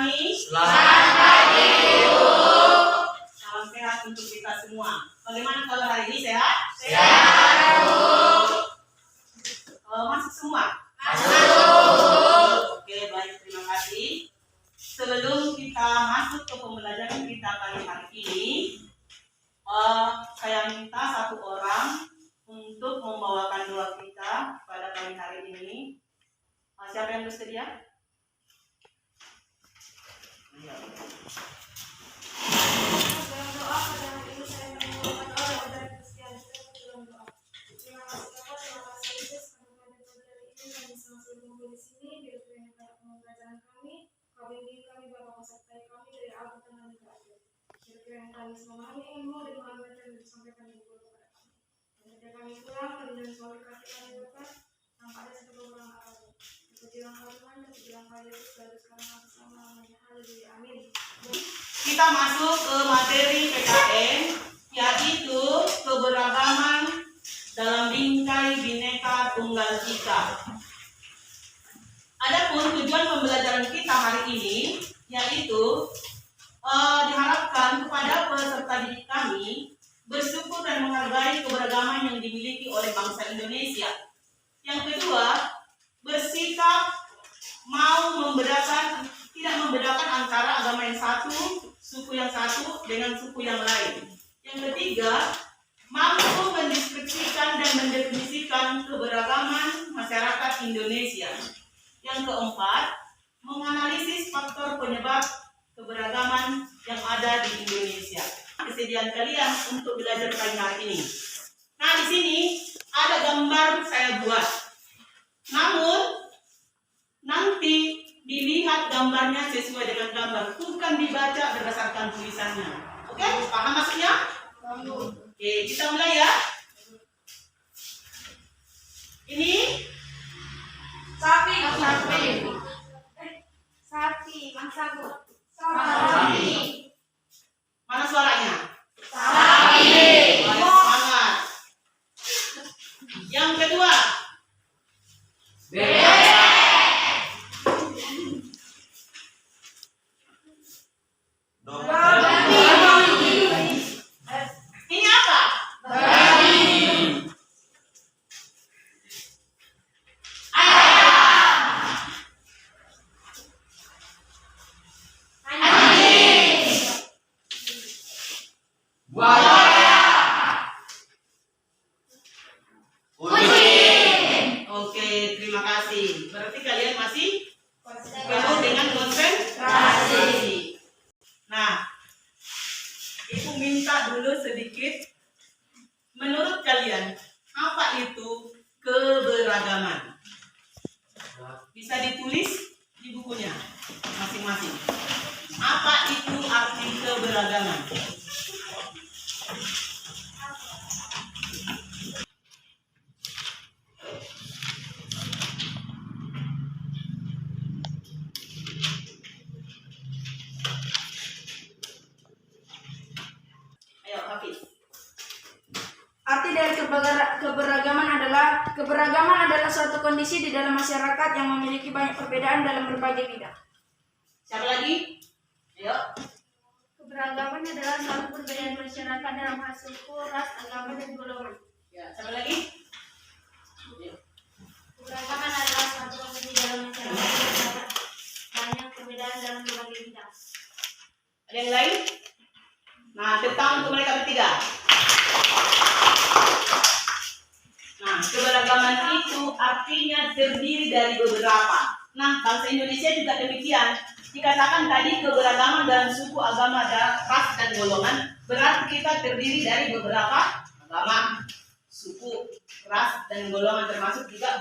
kami. Selamat pagi, Ibu. Salam sehat untuk kita semua. Bagaimana kalau hari ini sehat? Sehat, Bu. Masuk semua? Masuk. Oke, baik, terima kasih. Sebelum kita masuk ke pembelajaran kita kali hari ini, saya minta satu orang untuk membawakan doa kita pada kali hari ini. Siapa yang bersedia? Dalam doa pada hari ini saya mengucapkan doa dari Kristian dalam doa. Terima kasih Bapak, terima kasih Yesus karena pada pagi hari ini kami sama-sama berkumpul di sini. Biar Tuhan yang banyak pembelajaran kami, bimbing kami Bapak, sertai kami dari awal tengah hingga akhir. Biar Tuhan kami memahami ilmu dan pengalaman yang disampaikan di buku kepada kami. Dan ketika kami pulang, kami dan suami kasih kami Bapak, tanpa ada satu kekurangan apapun. Kemudian Tuhan dan kemudian Yesus lalu sekarang masih selama-lamanya. Haleluya, amin. Kita masuk ke materi PKN, yaitu keberagaman dalam bingkai Bhinneka Tunggal Ika. Adapun tujuan pembelajaran kita hari ini, yaitu diharapkan kepada peserta didik kami bersyukur dan menghargai keberagaman yang dimiliki oleh bangsa Indonesia. Yang kedua, bersikap mau tidak membedakan antara agama yang satu, suku yang satu dengan suku yang lain. Yang ketiga, mampu mendeskripsikan dan mendefinisikan keberagaman masyarakat Indonesia. Yang keempat, menganalisis faktor penyebab keberagaman yang ada di Indonesia. Kesediaan kalian untuk belajar pagi hari ini. Nah, di sini ada gambar saya buat. Namun nanti dilihat gambarnya sesuai dengan gambar, bukan dibaca berdasarkan tulisannya. Oke, paham maksudnya? Oke, kita mulai ya. Ini Sapi. mana suaranya? Sapi. Baik, semangat. Yang kedua, ini apa? Oke, terima kasih. Berarti kalian masih penuh dengan konsentrasi. Nah, Ibu minta dulu sedikit. Menurut kalian, apa itu keberagaman? Bisa ditulis di bukunya masing-masing. Apa itu arti keberagaman? Ayo, Hafiz. Arti dari keberagaman adalah suatu kondisi di dalam masyarakat yang memiliki banyak perbedaan dalam berbagai bidang. Siapa lagi? Ayo. Keberagaman adalah suatu perbedaan masyarakat dalam hal suku, ras, agama, dan golongan. Ya, siapa lagi? Ayo. Keberagaman adalah suatu kondisi dalam masyarakat yang terdapat banyak perbedaan dalam berbagai bidang. Ada yang lain? Nah, tentang untuk mereka bertiga. Nah, keberagaman itu artinya terdiri dari beberapa. Nah, bangsa Indonesia juga demikian. Dikatakan tadi keberagaman dalam suku, agama, ras, dan golongan, berarti kita terdiri dari beberapa agama, suku, ras, dan golongan, termasuk juga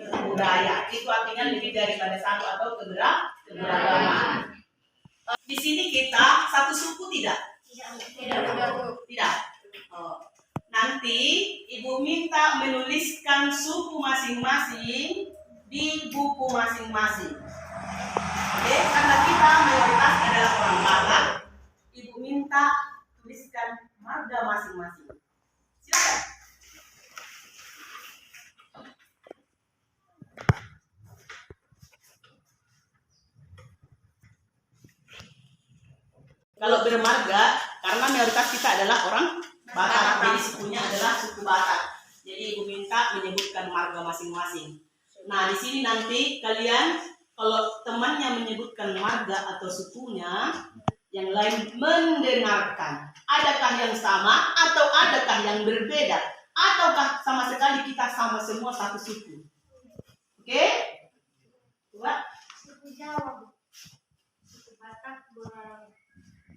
budaya. Itu artinya lebih daripada satu atau keberagaman. Di sini kita satu suku tidak? Tidak. Oh. Nanti Ibu minta menuliskan suku masing-masing di buku masing-masing. Oke, karena kita mayoritas adalah orang Batak, Ibu minta tuliskan marga masing-masing. Silakan. Kalau bermarga, karena mayoritas kita adalah orang Batak, jadi sukunya adalah suku Batak. Jadi Ibu minta menyebutkan marga masing-masing. Nah, di sini nanti kalian kalau temannya menyebutkan marga atau sukunya, yang lain mendengarkan. Adakah yang sama atau adakah yang berbeda? Ataukah sama sekali kita sama semua satu suku? Oke? Coba. Suku Jawa. Suku Batak, Borawi.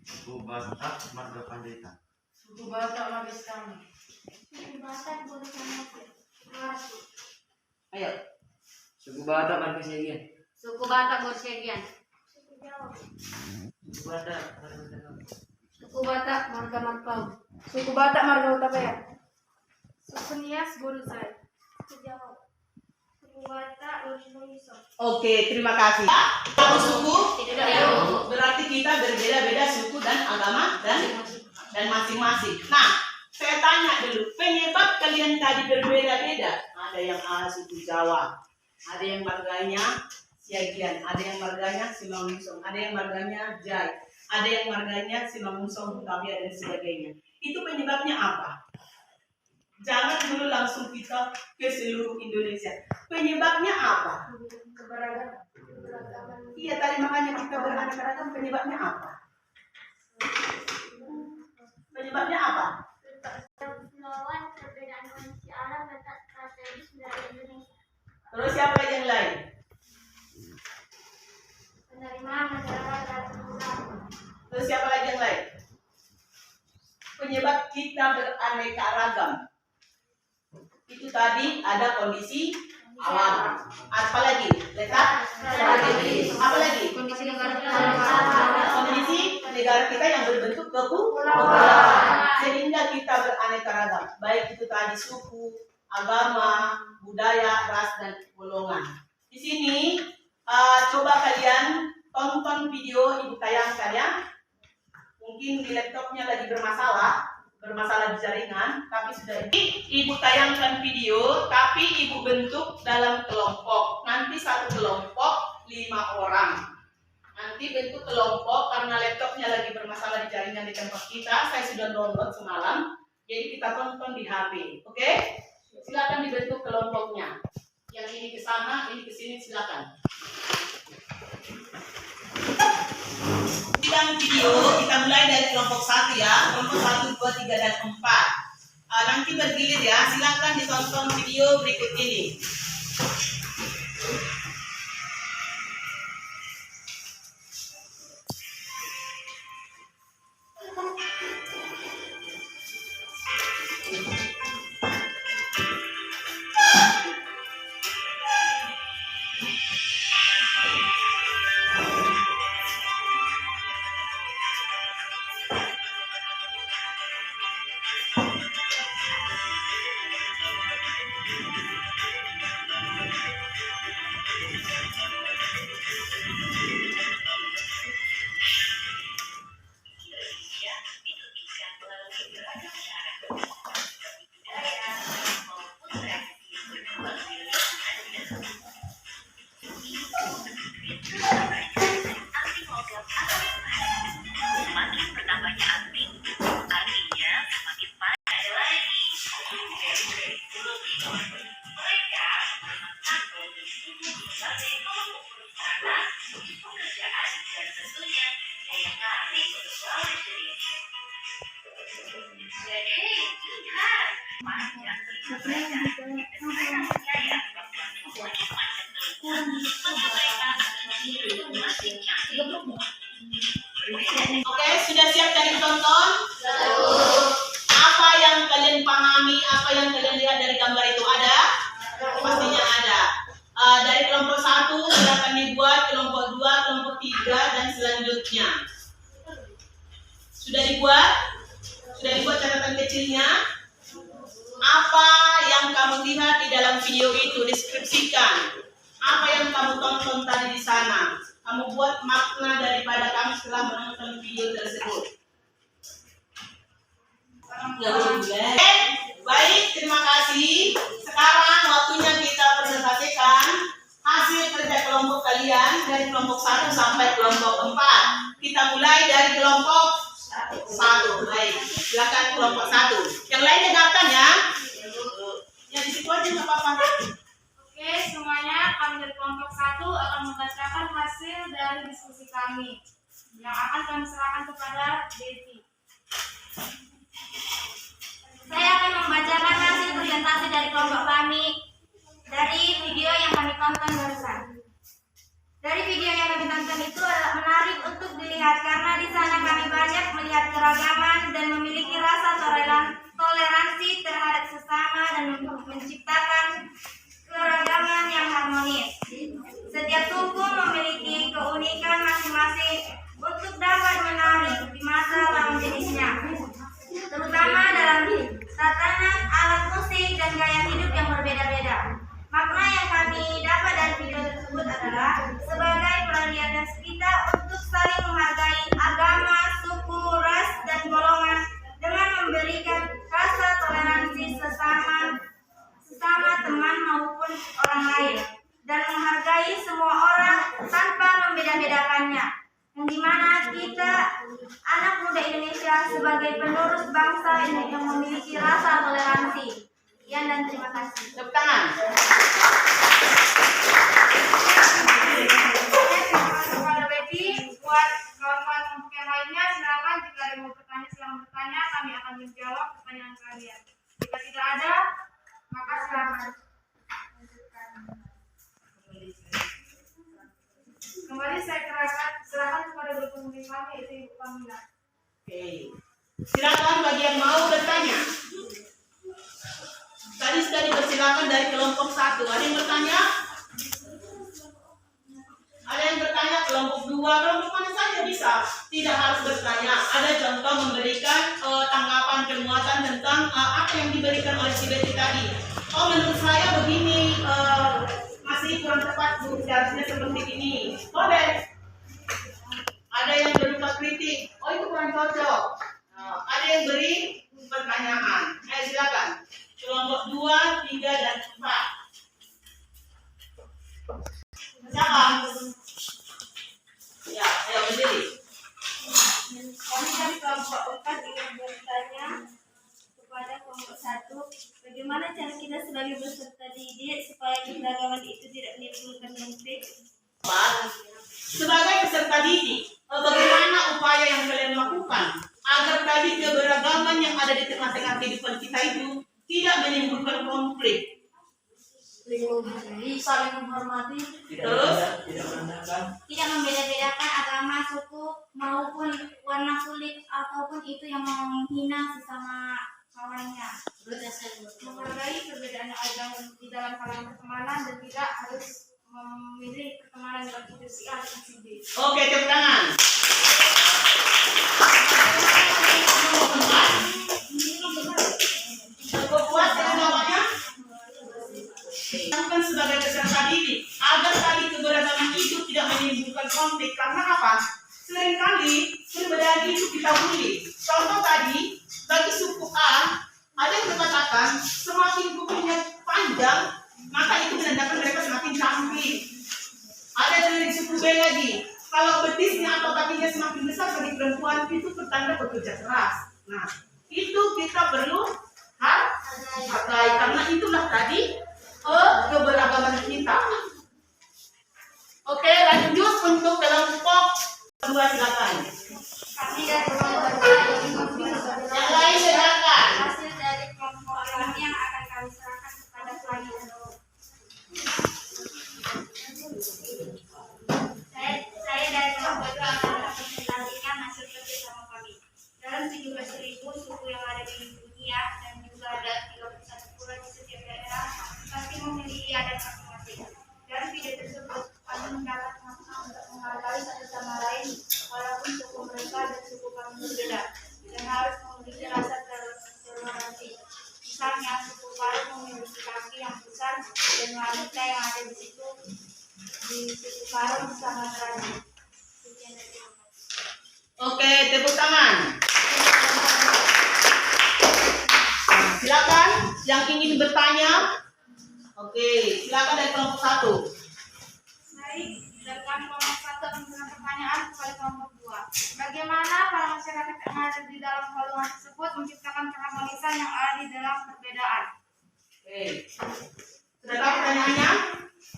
Suku Batak marga Panjaitan. Suku Batak Pakistan. Suku Batak, Borawi. Ayo. Suku Batak marga Segian. Suku Batak Borsegian. Suku Jawa. Suku Batak marga Utapaya. Suku Batak Marga Marpau. Suku Batak marga Utapaya. Suku Nias, Borusai. Suku Jawa. Suku Batak, Borusai. Oke, terima kasih. Satu suku Tidak. berarti kita berbeda-beda suku dan agama dan masing-masing. Nah, saya tanya dulu, penyebab kalian tadi berbeda-beda. Ada yang suku Jawa, ada yang marganya Siagian, ada yang marganya Simangunsong, ada yang marganya Jai, ada yang marganya Simangunsong, Utapaya dan sebagainya. Itu penyebabnya apa? Jangan dulu langsung kita ke seluruh Indonesia. Penyebabnya apa? Keberagaman. Iya, tadi makanya kita beraneka ragam. Penyebabnya apa? Penyebabnya apa? Melawan perbedaan kondisi alam dan strategis dari Indonesia. Terus siapa lagi yang lain? Penerimaan masyarakat terhadap Islam. Terus siapa lagi yang lain? Penyebab kita beraneka ragam. Itu tadi ada kondisi alam. Apa lagi? Letak strategis. Apa lagi? Kondisi negara Kondisi negara kita yang berbentuk kepulauan. Sehingga kita beraneka ragam. Baik itu tadi suku, agama, budaya, ras, dan golongan. Di sini coba kalian tonton video Ibu tayangkan ya. Mungkin di laptopnya lagi bermasalah di jaringan, tapi sudah Ibu tayangkan video, tapi Ibu bentuk dalam kelompok. Nanti satu kelompok 5 orang. Nanti bentuk kelompok karena laptopnya lagi bermasalah di jaringan di tempat kita. Saya sudah download semalam, jadi kita tonton di HP. Oke? Silakan dibentuk kelompoknya. Yang ini ke sana, ini ke sini, silakan. Bidang video kita mulai dari kelompok 1 ya, kelompok 1, 2, 3, dan 4. Nanti bergilir ya, silakan ditonton video berikut ini. Oke, sudah siap tadi ditonton? Apa yang kalian pahami, apa yang kalian lihat dari gambar itu ada? Pastinya ada. Dari kelompok 1 silakan dibuat, kelompok 2, kelompok 3, dan selanjutnya. Sudah dibuat? Sudah dibuat catatan kecilnya? Apa yang kamu lihat di dalam video itu? Deskripsikan. Apa yang kamu tonton tadi di sana? Kamu buat makna daripada kamu setelah menonton video tersebut. Baik, terima kasih. Sekarang waktunya kita presentasikan hasil kerja kelompok kalian dari kelompok 1 sampai kelompok 4. Kita mulai dari kelompok 1. Baik, silakan kelompok 1. Yang lain dengarkan ya. Yang di situ aja nggak apa-apa. Oke, semuanya kami dari kelompok 1 akan membacakan hasil dari diskusi kami yang akan kami serahkan kepada Devi. Saya akan membacakan hasil presentasi dari kelompok kami dari video yang kami tonton barusan. Dari video yang kami tonton itu adalah menarik untuk dilihat karena di sana kami banyak melihat keragaman dan memiliki rasa toleransi terhadap sesama dan menciptakan keragaman yang harmonis. Setiap suku memiliki keunikan masing-masing untuk dapat menarik di mata lawan jenisnya, terutama dalam tatanan alat musik dan gaya hidup yang berbeda-beda. Makna yang kami dapat dari video tersebut adalah sebagai peralihan kita untuk saling menghargai agama, suku, ras, dan golongan dengan memberikan rasa toleransi sesama teman maupun orang lain dan menghargai semua orang tanpa membeda-bedakannya. Yang dimana kita anak muda Indonesia sebagai penerus bangsa yang memiliki rasa toleransi. Sekian dan terima kasih. Tepuk tangan. Kepada Betty, buat kawan-kawan kelompok yang lainnya, silakan jika ada yang mau bertanya, silakan bertanya. Kami akan menjawab pertanyaan kalian. Jika tidak ada, maka silakan. Kembali saya serahkan kepada guru pembimbing kami, yaitu Ibu Pamila. Oke. Silakan bagi yang mau bertanya. Tadi persilakan dari kelompok 1. Ada yang bertanya? Ada yang bertanya kelompok 2, kelompok mana saja bisa. Tidak harus bertanya. Ada contoh memberikan tanggapan penguatan tentang apa yang diberikan oleh si Betty tadi. Oh, menurut saya begini, masih kurang tepat Bu, seharusnya seperti ini. Boleh. Ada yang berupa kritik. Oh, itu kurang cocok. Ada yang beri pertanyaan. Silakan. Kelompok 2, 3, dan 4. Siapa? Ya, ayo berdiri. Kami dari kelompok 4 ingin bertanya kepada kelompok 1, bagaimana cara kita sebagai peserta didik supaya keberagaman itu tidak menimbulkan konflik? Sebagai peserta didik, bagaimana upaya yang kalian lakukan agar tadi keberagaman yang ada di tengah-tengah kehidupan kita itu tidak menimbulkan konflik? Saling menghormati. Terus? Tidak membeda-bedakan agama, suku, maupun warna kulit ataupun itu yang menghina sesama kawannya. Menghargai perbedaan agama di dalam kalangan pertemanan dan tidak harus memilih pertemanan dengan si A dan si B. Oke, tepuk tangan. Cukup kuat ya namanya? Lakukan sebagai peserta didik agar tadi keberagaman itu tidak menimbulkan konflik. Karena apa? Seringkali perbedaan itu kita bully. Contoh tadi, bagi suku A, ada yang mengatakan semakin kukunya panjang, maka itu menandakan mereka semakin cantik. Ada dari suku B lagi, kalau betisnya atau kakinya semakin besar bagi perempuan, itu pertanda bekerja keras. Nah, itu kita perlu hargai, karena itulah tadi keberagaman kita. Oke, lanjut untuk kelompok 2, silakan. Kami dari kelompok 2 Yang lain silakan. hasil dari kelompok kami yang akan kami serahkan kepada selanjutnya. Saya dari kelompok 2 akan mempresentasikan hasil kerjasama kami. Dalam 17.000 suku yang ada di dunia dan juga ada 31 pulau di setiap daerah pasti memiliki adat masing-masing. Dari video tersebut kami mendapat makna untuk menghargai satu sama lain walaupun suku mereka dan suku kami berbeda dan harus memiliki rasa toleransi. Misalnya suku Paru memiliki kaki yang besar dan wanita yang ada di situ di suku Paru sangat rajin. Sekian dari terima kasih. Oke, tepuk tangan. Silakan yang ingin bertanya. Oke, silakan dari kelompok 1. Baik, dari kami kelompok 1 akan memberikan pertanyaan kepada kelompok 2. Bagaimana para masyarakat masyarakat yang ada di dalam golongan tersebut menciptakan keharmonisan yang ada di dalam perbedaan. Oke. Sudah tahu pertanyaannya?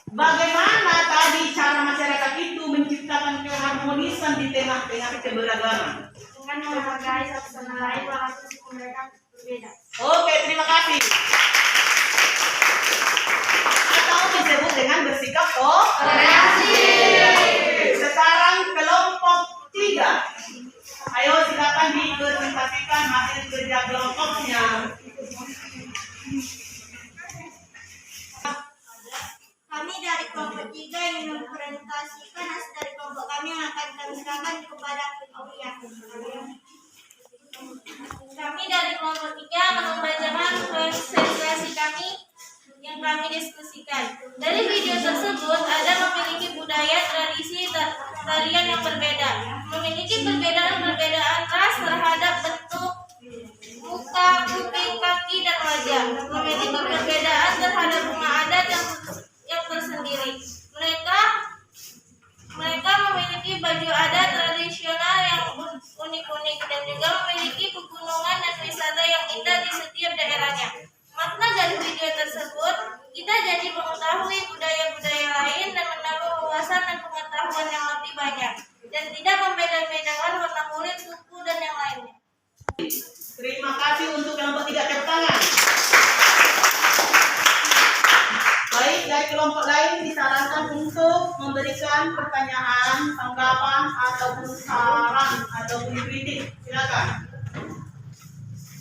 Bagaimana tadi cara masyarakat itu menciptakan keharmonisan di tengah-tengah keberagaman? Dengan menghargai satu sama lain walaupun suku mereka berbeda. Oke, terima kasih. Atau disebut dengan bersikap toleransi. Sekarang kelompok 3. Ayo silakan dipresentasikan hasil kerja kelompoknya. Kami dari kelompok 3 ingin mempresentasikan hasil dari kelompok kami yang akan kami serahkan kepada Aulia. Kami dari kelompok 3 akan membacakan presentasi kami yang kami diskusikan. Dari video tersebut ada memiliki budaya, tradisi, tarian yang berbeda, memiliki perbedaan-perbedaan ras terhadap bentuk muka, kuping, kaki, dan wajah, memiliki perbedaan terhadap rumah adat yang tersendiri. Mereka memiliki baju adat tradisional yang unik-unik dan juga memiliki pegunungan dan wisata yang indah di setiap daerahnya. Makna dari video tersebut, kita jadi mengetahui budaya-budaya lain dan menambah wawasan dan pengetahuan yang lebih banyak, dan tidak membeda-bedakan warna kulit, suku, dan yang lainnya. Terima kasih untuk kelompok 3, tepuk tangan. Baik, dari kelompok lain disarankan untuk memberikan pertanyaan, tanggapan, ataupun saran, ataupun kritik. Silakan.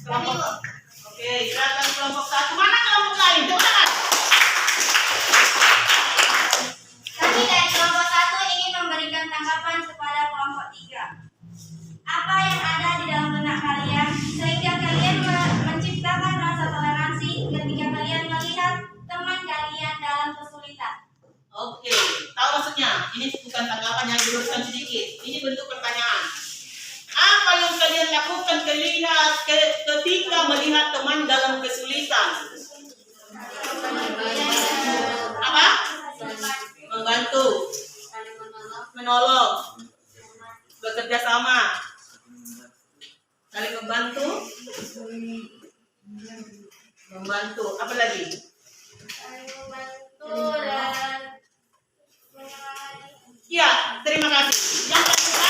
Kelompok. Oke, silakan kelompok 1. Mana kelompok lain? Tepuk tangan. Kami dari kelompok 1 ingin memberikan tanggapan kepada kelompok 3. Apa yang ada di dalam benak kalian sehingga kalian menciptakan rasa toleransi ketika kalian melihat teman kalian dalam kesulitan? Oke, tahu maksudnya? Ini bukan tanggapan yang diluruskan sedikit. Ini bentuk pertanyaan. Apa yang kalian lakukan ketika melihat teman dalam kesulitan? Apa? Membantu, menolong, bekerja sama, saling membantu, apa lagi? Ya, terima kasih. Yang kedua,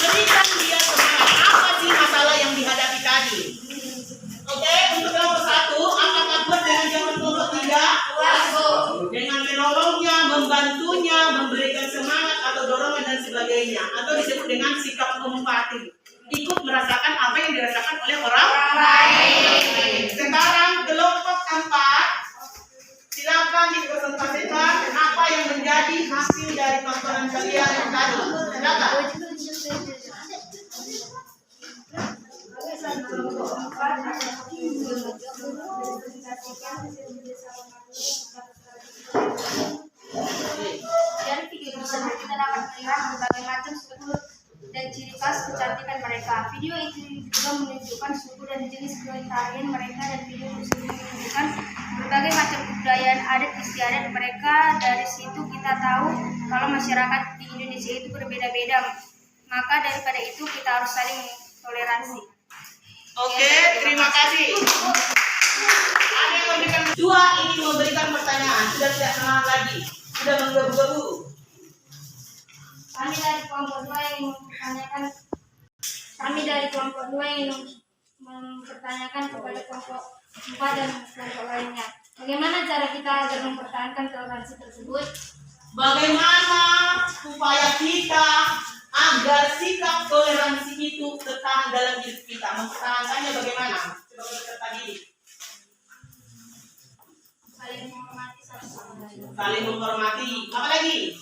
berikan dia semangat. Apa sih masalah yang dihadapi tadi? Oke, untuk kelompok 1, apakah buat dengan zaman kelompok 3? Dengan menolongnya, membantunya, memberikan semangat atau dorongan dan sebagainya, atau disebut dengan sikap empati. Ikut merasakan apa yang dirasakan oleh orang lain. Sekarang kelompok 4, silakan dipresentasikan apa yang menjadi hasil dari tontonan kalian yang tadi. Silakan. Dari video tersebut kita dapat melihat berbagai macam struktur dan ciri khas kecantikan mereka. Video itu juga menunjukkan suku dan jenis tarian mereka, dan video tersebut menunjukkan berbagai macam kebudayaan adat istiadat mereka. Dari situ kita tahu kalau masyarakat di Indonesia itu berbeda-beda. Maka daripada itu kita harus saling toleransi. Oke, terima kasih. Ada yang memberikan dua ingin memberikan pertanyaan, sudah tidak senang lagi, sudah menggebu-gebu. Kami dari kelompok 2 ingin mempertanyakan kepada kelompok 4 dan kelompok lainnya. Bagaimana cara kita agar mempertahankan toleransi tersebut? Bagaimana upaya kita agar sikap toleransi itu tertahan dalam diri kita? Mempertahankannya bagaimana? Coba peserta didik. Saling menghormati satu sama lain. Saling menghormati. Apa lagi?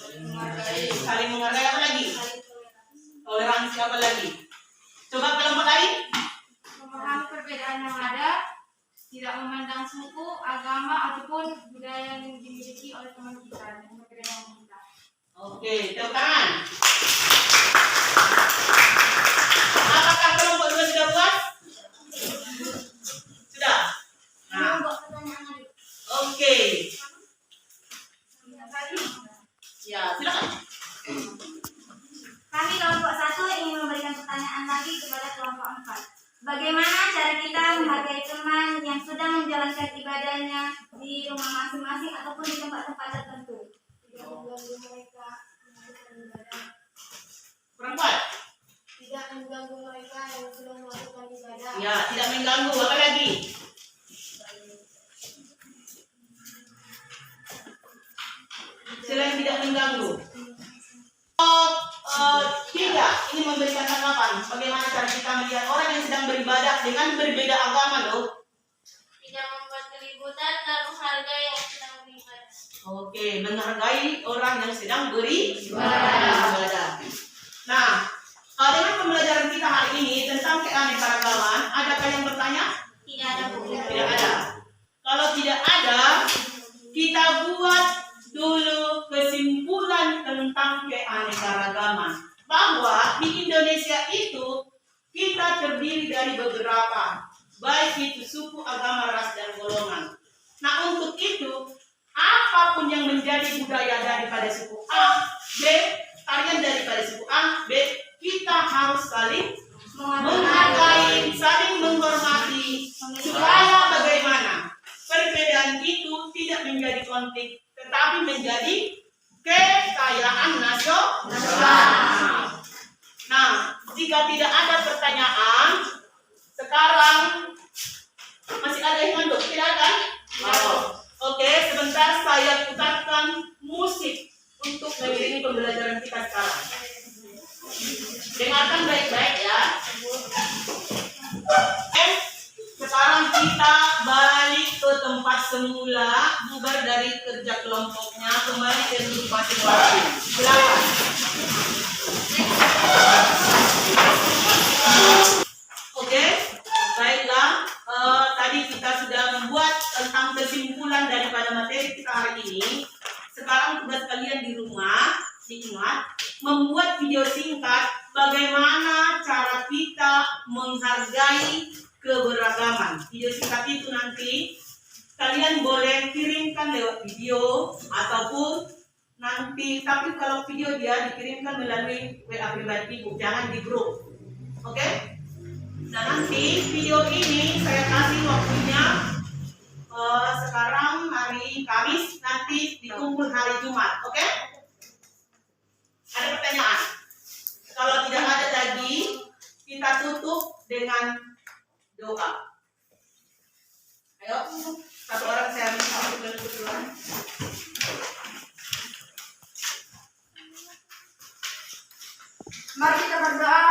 Saling menghargai. Apa lagi? Toleransi. Apa lagi? Coba kelompok lain. Memahami perbedaan yang ada, tidak memandang suku, agama, ataupun budaya yang dimiliki oleh teman kita dan perbedaan kita. Oke, tepuk tangan. Apakah kelompok 2 sudah puas? Sudah. Nah, oke. Ya, silakan. Kami kelompok 1 ingin memberikan pertanyaan lagi kepada kelompok kelompok 4. Bagaimana cara kita menghargai teman yang sedang menjalankan ibadahnya di rumah masing-masing ataupun di tempat-tempat tertentu? Tidak mengganggu mereka melakukan ibadah. Perempuan. Tidak mengganggu mereka yang sedang melakukan ibadah. Ya, tidak mengganggu. Apa lagi? Selain tidak mengganggu. Tiga, ini memberikan tanggapan. Bagaimana cara kita melihat orang yang sedang beribadah dengan berbeda agama loh? Tidak membuat keributan dan menghargai yang sedang beribadah. Oke, menghargai orang yang sedang beribadah. Nah, dengan pembelajaran kita hari ini tentang keanekaragaman, adakah yang bertanya? Tidak ada, Bu. Tidak ada. Kalau tidak ada, kita buat dulu kesimpulan tentang keanekaragaman. Bahwa di Indonesia itu kita terdiri dari beberapa, baik itu suku, agama, ras, dan golongan. Nah, untuk itu, apapun yang menjadi budaya daripada suku A, B, tarian daripada suku A, B, kita harus saling menghargai, saling menghormati, supaya bagaimana perbedaan itu tidak menjadi konflik, tetapi menjadi kekayaan nasional. Nah, jika tidak ada pertanyaan, sekarang masih ada yang manduk, tidak ada? Oh, oke, sebentar saya putarkan musik untuk mengiringi pembelajaran kita sekarang. Dengarkan baik-baik ya. Sekarang kita balik ke tempat semula, bubar dari kerja kelompoknya, kembali ke duduk masing-masing. Silakan. Oke, baiklah. Tadi kita sudah membuat tentang kesimpulan daripada materi kita hari ini. Sekarang tugas kalian di rumah, diingat, membuat video singkat bagaimana cara kita menghargai keberagaman. Video singkat itu nanti kalian boleh kirimkan lewat video ataupun nanti, tapi kalau video dia dikirimkan melalui WA pribadi, jangan di grup. Oke? Dan nanti video ini saya kasih waktunya sekarang hari Kamis, nanti dikumpul hari Jumat. Oke? Ada pertanyaan? Kalau tidak ada lagi, kita tutup dengan doa. Ayo, satu orang saya minta untuk berdoa. Mari kita berdoa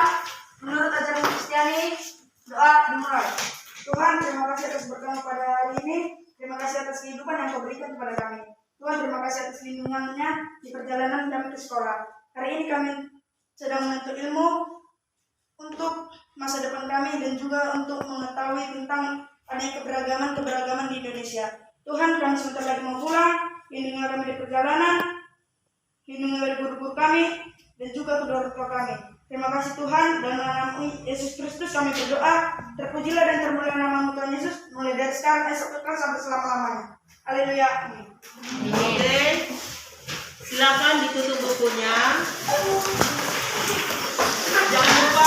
menurut ajaran Kristiani. Doa dimulai. Tuhan, terima kasih atas berkat pada hari ini. Terima kasih atas kehidupan yang Kau berikan kepada kami. Tuhan, terima kasih atas lindungannya di perjalanan kami ke sekolah. Hari ini kami sedang menuntut ilmu untuk masa depan kami dan juga untuk mengetahui tentang adanya keberagaman di Indonesia. Tuhan, kami sebentar lagi mau pulang. Lindungi kami di perjalanan, lindungi guru-guru kami dan juga kedua orang tua kami. Terima kasih Tuhan, dan dalam nama Yesus Kristus kami berdoa. Terpujilah dan termulialah nama Tuhan Yesus mulai dari sekarang, esok kekal sampai selama-lamanya. Haleluya. Oke, silakan ditutup bukunya. Jangan lupa